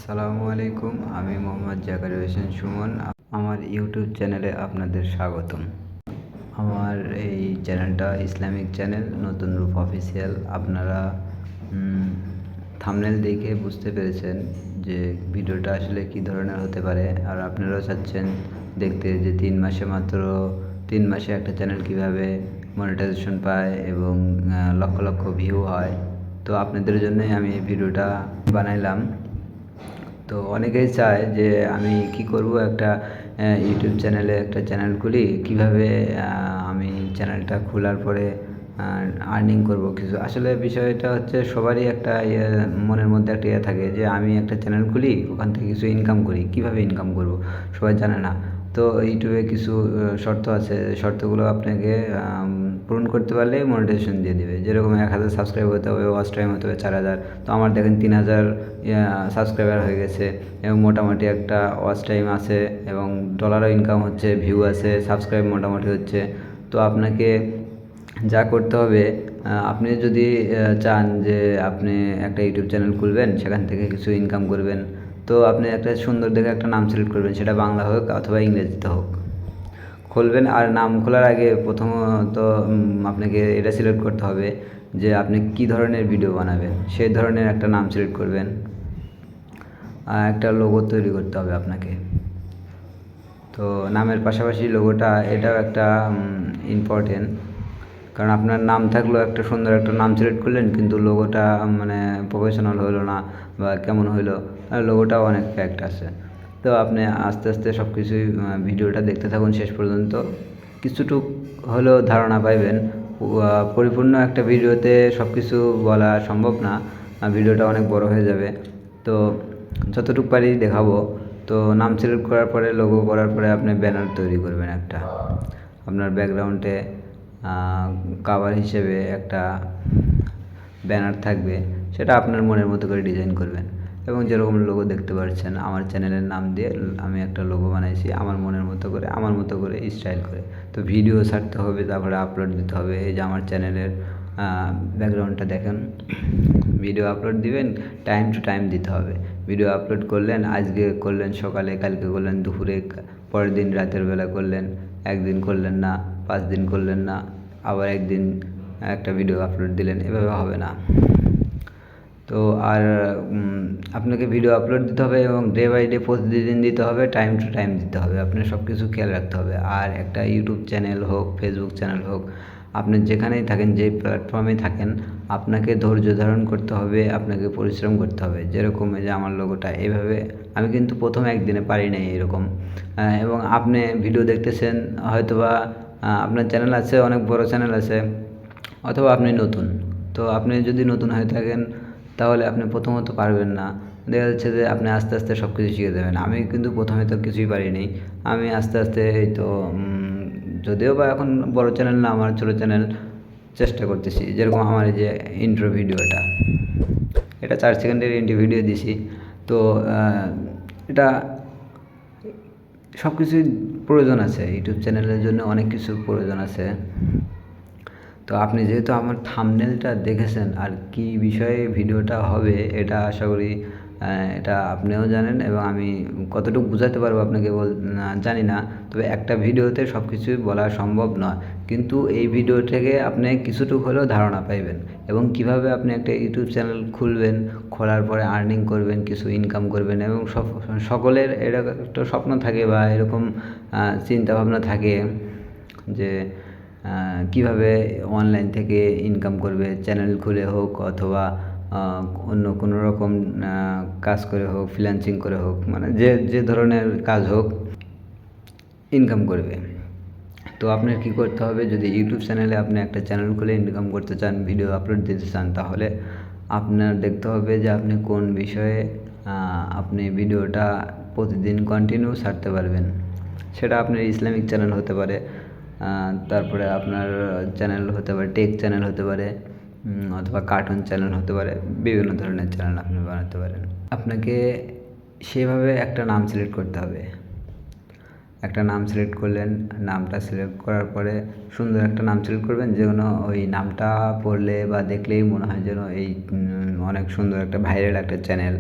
আসসালামু আলাইকুম। আমি মোহাম্মদ জাকার হোসেন সুমন। আমার ইউটিউব চ্যানেলে আপনাদের স্বাগতম। আমার এই চ্যানেলটা ইসলামিক চ্যানেল নতুন রূপ অফিসিয়াল। আপনারা থাম্বনেল দেখে বুঝতে পেরেছেন যে ভিডিওটা আসলে কী ধরনের হতে পারে। আর আপনারাও চাচ্ছেন দেখতে যে 3 মাসে একটা চ্যানেল কীভাবে মনিটাইজেশন পায় এবং লক্ষ লক্ষ ভিউ হয়। তো আপনাদের জন্যই আমি এই ভিডিওটা বানাইলাম। তো অনেকেই চায় যে আমি কি করব, একটা ইউটিউব চ্যানেলে একটা চ্যানেল খুলি, কিভাবে আমি চ্যানেলটা খোলার পরে আর্নিং করব কিছু। আসলে বিষয়টা হচ্ছে সবারই একটা মনের মধ্যে একটা থাকে যে আমি একটা চ্যানেল খুলি, ওখান থেকে কিছু ইনকাম করি। কিভাবে ইনকাম করব সবাই জানে না। তো ইউটিউবে কিছু শর্ত আছে, শর্তগুলো আপনাকে পূরণ করতে পারলে মনিটাইজেশন দিয়ে দেবে। যেরকম 1000 সাবস্ক্রাইব হতে হবে, ওয়াচ টাইম হতে হবে 4000। তো আমার দেখেন 3000 সাবস্ক্রাইবার হয়ে গেছে এবং মোটামুটি একটা ওয়াচ টাইম আছে এবং ডলারও ইনকাম হচ্ছে, ভিউ আছে, সাবস্ক্রাইব মোটামুটি হচ্ছে। তো আপনাকে যা করতে হবে, আপনি যদি চান যে আপনি একটা ইউটিউব চ্যানেল খুলবেন, সেখান থেকে কিছু ইনকাম করবেন, তো আপনি একটা সুন্দর দেখে একটা নাম সিলেক্ট করবেন, সেটা বাংলা হোক অথবা ইংরেজিতে হোক খুলবেন। আর নাম খোলার আগে প্রথমত আপনাকে এটা সিলেক্ট করতে হবে যে আপনি কী ধরনের ভিডিও বানাবেন, সেই ধরনের একটা নাম সিলেক্ট করবেন। একটা লোগো তৈরি করতে হবে আপনাকে। তো নামের পাশাপাশি লোগোটা, এটাও একটা ইম্পর্টেন্ট। কারণ আপনার নাম থাকলেও একটা সুন্দর একটা নাম সিলেক্ট করলেন, কিন্তু লোগোটা মানে প্রফেশনাল হলো না বা কেমন হইলো, লোগোটাও অনেক ফ্যাক্ট আছে। তো আপনি আস্তে আস্তে সব কিছুই ভিডিওটা দেখতে থাকুন শেষ পর্যন্ত, কিছুটুক হলেও ধারণা পাইবেন। পরিপূর্ণ একটা ভিডিওতে সব কিছু বলা সম্ভব না, ভিডিওটা অনেক বড় হয়ে যাবে। তো যতটুকু পারি দেখাবো। তো নাম সিলেক্ট করার পরে, লোগো করার পরে আপনি ব্যানার তৈরি করবেন একটা। আপনার ব্যাকগ্রাউন্ডে কাভার হিসেবে একটা ব্যানার থাকবে, সেটা আপনার মনের মতো করে ডিজাইন করবেন। এবং যেরকম লোগো দেখতে পাচ্ছেন, আমার চ্যানেলের নাম দিয়ে আমি একটা লোগো বানাইছি আমার মনের মতো করে, আমার মতো করে স্টাইল করে। তো ভিডিও ছাড়তে হবে, তারপরে আপলোড দিতে হবে। এই যে আমার চ্যানেলের ব্যাকগ্রাউন্ডটা দেখেন, ভিডিও আপলোড দিবেন, টাইম টু টাইম দিতে হবে। ভিডিও আপলোড করলেন, আজকে করলেন সকালে, কালকে করলেন দুপুরে, পরের দিন রাতের বেলা করলেন, একদিন করলেন না, 5 দিন করলেন না, আবার একদিন একটা ভিডিও আপলোড দিলেন, এভাবে হবে না। তো আর আপনাকে ভিডিও আপলোড দিতে হবে এবং ডে বাই ডে প্রতিদিন দিতে হবে, টাইম টু টাইম দিতে হবে। আপনার সব কিছু খেয়াল রাখতে হবে। আর একটা ইউটিউব চ্যানেল হোক, ফেসবুক চ্যানেল হোক, আপনি যেখানেই থাকেন, যে প্ল্যাটফর্মে থাকেন, আপনাকে ধৈর্য ধারণ করতে হবে, আপনাকে পরিশ্রম করতে হবে। যেরকম এই যে আমার লোগোটা এভাবে, আমি কিন্তু প্রথম একদিনে পারি নাই এরকম। এবং আপনি ভিডিও দেখতেছেন, হয়তোবা আপনার চ্যানেল আছে, অনেক বড় চ্যানেল আছে, অথবা আপনি নতুন। তো আপনি যদি নতুন হয়ে থাকেন, তাহলে আপনি প্রথমত পারবেন না। দেখা যাচ্ছে যে আপনি আস্তে আস্তে সব কিছু শিখে যাবেন। আমি কিন্তু প্রথমে তো কিছুই পারিনি। আমি আস্তে আস্তে এই তো যদিও বা এখন বড় চ্যানেল না, আমার ছোটো চ্যানেল, চেষ্টা করতেছি। যেরকম আমার এই যে ইন্ট্রো ভিডিওটা, এটা 4 সেকেন্ডের ইন্ট্রো ভিডিও দিছি। তো এটা সব কিছুই প্রয়োজন আছে, ইউটিউব চ্যানেলের জন্য অনেক কিছু প্রয়োজন আছে। তো আপনি যেহেতু আমার থাম্বনেলটা দেখেছেন, আর কি বিষয়ে ভিডিওটা হবে এটা আশা করি এটা আপনিও জানেন, এবং আমি কতটুকু বুঝাতে পারবো আপনাকে জানি না। তবে একটা ভিডিওতে সব কিছুই বলা সম্ভব নয়, কিন্তু এই ভিডিও থেকে আপনি কিছুটুকু হলেও ধারণা পাইবেন। এবং কিভাবে আপনি একটা ইউটিউব চ্যানেল খুলবেন, খোলার পরে আর্নিং করবেন, কিছু ইনকাম করবেন। এবং সকলের এটা একটা স্বপ্ন থাকে বা এরকম চিন্তাভাবনা থাকে যে কীভাবে অনলাইন থেকে ইনকাম করবে, চ্যানেল খুলে হোক অথবা অন্য কোনো রকম কাজ করে হোক, ফ্রিল্যান্সিং করে হোক, মানে যে ধরনের কাজ হোক, ইনকাম করবে। তো আপনার কী করতে হবে, যদি ইউটিউব চ্যানেলে আপনি একটা চ্যানেল খুলে ইনকাম করতে চান, ভিডিও আপলোড দিতে চান, তাহলে আপনার দেখতে হবে যে আপনি কোন বিষয়ে আপনি ভিডিওটা প্রতিদিন কন্টিনিউ ছাড়তে পারবেন। সেটা আপনার ইসলামিক চ্যানেল হতে পারে, তারপরে আপনার চ্যানেল হতে পারে টেক চ্যানেল হতে পারে, অথবা কার্টুন চ্যানেল হতে পারে। বিভিন্ন ধরনের চ্যানেল আপনি বানাতে পারেন। আপনাকে সেভাবে একটা নাম সিলেক্ট করতে হবে। একটা নাম সিলেক্ট করলেন, নামটা সিলেক্ট করার পরে সুন্দর একটা নাম সিলেক্ট করবেন, যেন ওই নামটা পড়লে বা দেখলেই মনে হয় যেন এই অনেক সুন্দর একটা ভাইরাল একটা চ্যানেল।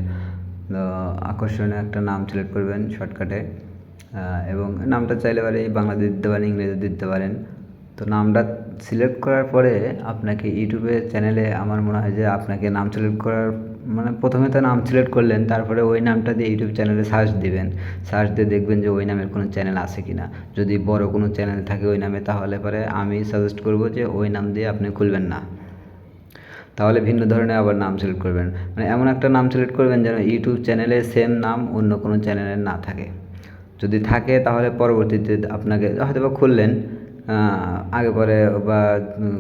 তো আকর্ষণীয় একটা নাম সিলেক্ট করবেন শর্টকাটে, এবং নামটা চাইলে পারে বাংলাতে দিতে পারেন, ইংরেজিতে দিতে পারেন। তো নামটা সিলেক্ট করার পরে আপনাকে ইউটিউবের চ্যানেলে আমার মনে হয় যে আপনাকে নাম সিলেক্ট করার মানে প্রথমে তো নাম সিলেক্ট করলেন, তারপরে ওই নামটা দিয়ে ইউটিউব চ্যানেলে সার্চ দিবেন। সার্চ দিয়ে দেখবেন যে ওই নামের কোনো চ্যানেল আছে কি না। যদি বড় কোনো চ্যানেল থাকে ওই নামে, তাহলে পরে আমি সাজেস্ট করব যে ওই নাম দিয়ে আপনি খুলবেন না, তাহলে ভিন্ন ধরনের আবার নাম সিলেক্ট করবেন। মানে এমন একটা নাম সিলেক্ট করবেন যেন ইউটিউব চ্যানেলে সেম নাম অন্য কোনো চ্যানেলের না থাকে। যদি থাকে তাহলে পরবর্তীতে আপনাকে হয়তো বা খুললেন, আগে পরে বা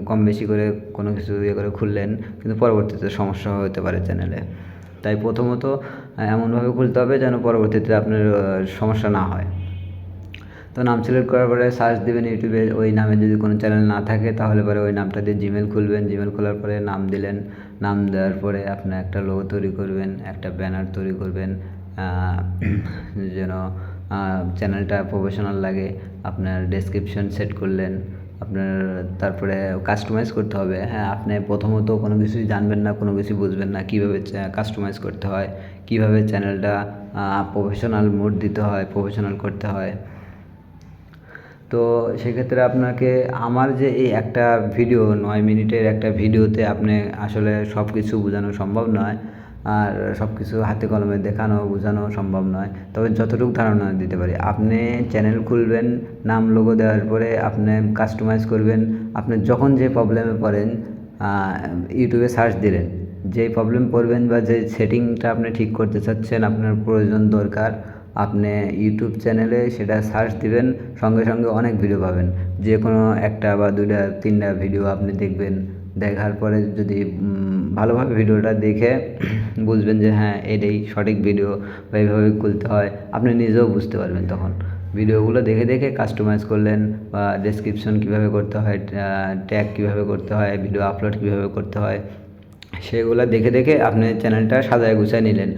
কম বেশি করে কোনো কিছু ইয়ে করে খুললেন, কিন্তু পরবর্তীতে সমস্যা হতে পারে চ্যানেলে। তাই প্রথমত এমনভাবে খুলতে হবে যেন পরবর্তীতে আপনার সমস্যা না হয়। তো নাম সিলেক্ট করার পরে সার্চ দেবেন ইউটিউবে, ওই নামে যদি কোনো চ্যানেল না থাকে তাহলে পরে ওই নামটা দিয়ে জিমেল খুলবেন। জিমেল খোলার পরে নাম দিলেন, নাম দেওয়ার পরে আপনার একটা লোগো তৈরি করবেন, একটা ব্যানার তৈরি করবেন যেন চ্যানেলটা প্রফেশনাল লাগে। আপনার ডেসক্রিপশন সেট করলেন, আপনার তারপরে কাস্টমাইজ করতে হবে। হ্যাঁ, আপনি প্রথমত কোনো কিছুই জানবেন না, কোনো কিছু বুঝবেন না কীভাবে কাস্টমাইজ করতে হয়, কীভাবে চ্যানেলটা প্রফেশনাল মোড দিতে হয়, প্রফেশনাল করতে হয়। তো সেক্ষেত্রে আপনাকে আমার যে এই একটা ভিডিও 9 মিনিটের একটা ভিডিওতে আপনি আসলে সব কিছু বোঝানো সম্ভব নয়, আর সব কিছু হাতে কলমে দেখানো বোঝানো সম্ভব নয়। তবে যতটুকু ধারণা দিতে পারি, আপনি চ্যানেল খুলবেন, নাম লোগো দেওয়ার পরে আপনি কাস্টমাইজ করবেন। আপনি যখন যে প্রবলেমে পড়েন ইউটিউবে সার্চ দিলেন, যেই প্রবলেম পড়বেন বা যে সেটিংটা আপনি ঠিক করতে চাচ্ছেন, আপনার প্রয়োজন দরকার, আপনি ইউটিউব চ্যানেলে সেটা সার্চ দিবেন, সঙ্গে সঙ্গে অনেক ভিডিও পাবেন। যে কোনো একটা বা দুইটা তিনটা ভিডিও আপনি দেখবেন। দেখার পরে যদি ভালোভাবে ভিডিওটা দেখে বুঝবেন যে হ্যাঁ এটাই সঠিক ভিডিও বা এইভাবে খুলতে হয়, আপনি নিজেও বুঝতে পারবেন। তখন ভিডিওগুলো দেখে দেখে কাস্টমাইজ করলেন, বা ডেসক্রিপশন কীভাবে করতে হয়, ট্যাগ কীভাবে করতে হয়, ভিডিও আপলোড কীভাবে করতে হয়, সেগুলো দেখে দেখে আপনি চ্যানেলটা সাজায় গুছায় নিলেন।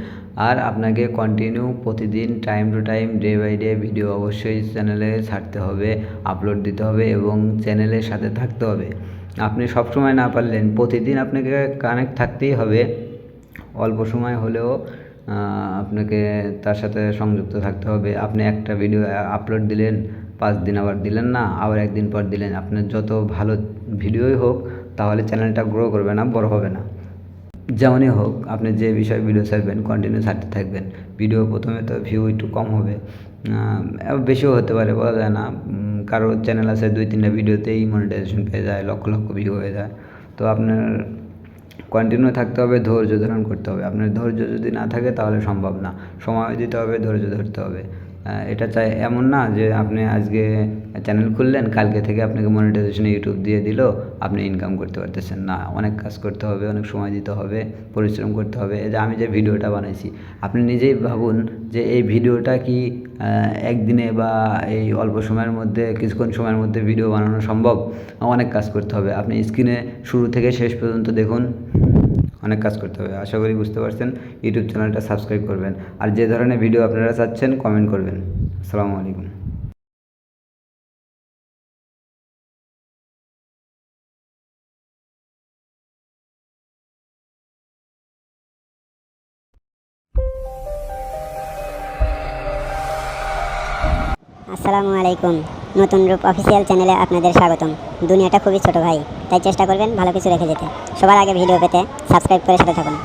আর আপনাকে কন্টিনিউ প্রতিদিন time to time day by day video অবশ্যই চ্যানেলে ছাড়তে হবে, আপলোড দিতে হবে এবং চ্যানেলের সাথে থাকতে হবে। আপনি সবসময় না পারলেন প্রতিদিন আপনাকে কানেক্ট থাকতেই হবে, অল্প সময় হলেও আপনাকে তার সাথে সংযুক্ত থাকতে হবে। আপনি একটা ভিডিও আপলোড দিলেন, 5 দিন আবার দিলেন না, আবার 1 দিন পর দিলেন, আপনার যত ভালো ভিডিওই হোক তাহলে চ্যানেলটা গ্রো করবে না, বড় হবে না। যেমনই হোক, আপনি যে বিষয়ে ভিডিও ছাড়বেন কন্টিনিউ ছাড়তে থাকবেন। ভিডিও প্রথমে তো ভিউ একটু কম হবে, বেশিও হতে পারে, বলা যায় না। কারো চ্যানেল আছে 2-3টা ভিডিওতেই মনিটাইজেশন পেয়ে যায়, লক্ষ লক্ষ ভিউ হয়ে যায়। তো আপনার কন্টিনিউ থাকতে হবে, ধৈর্য ধারণ করতে হবে। আপনার ধৈর্য যদি না থাকে তাহলে সম্ভব না। সময় দিতে হবে, ধৈর্য ধরতে হবে। এটা চাই এমন না যে আপনি আজকে চ্যানেল খুললেন, কালকে থেকে আপনাকে মনিটাইজেশন ইউটিউব দিয়ে দিল, আপনি ইনকাম করতে পারতেছেন না। অনেক কাজ করতে হবে, অনেক সময় দিতে হবে, পরিশ্রম করতে হবে। এই যে আমি যে ভিডিওটা বানাইছি, আপনি নিজেই ভাবুন যে এই ভিডিওটা কি একদিনে বা এই অল্প সময়ের মধ্যে, কিছুক্ষণ সময়ের মধ্যে ভিডিও বানানো সম্ভব? অনেক কাজ করতে হবে। আপনি স্ক্রিনে শুরু থেকে শেষ পর্যন্ত দেখুন, অনেক কাজ করতে হবে। আশা করি বুঝতে পারছেন। ইউটিউব চ্যানেলটা সাবস্ক্রাইব করবেন, আর যে ধরনের ভিডিও আপনারা চাচ্ছেন কমেন্ট করবেন। আসসালামু আলাইকুম। আসসালামু আলাইকুম। নতুন রূপ অফিসিয়াল চ্যানেলে আপনাদের স্বাগতম। দুনিয়াটা খুবই ছোট ভাই, তাই চেষ্টা করবেন ভালো কিছু রেখে যেতে। সবার আগে ভিডিও পেতে সাবস্ক্রাইব করে সাথে থাকুন।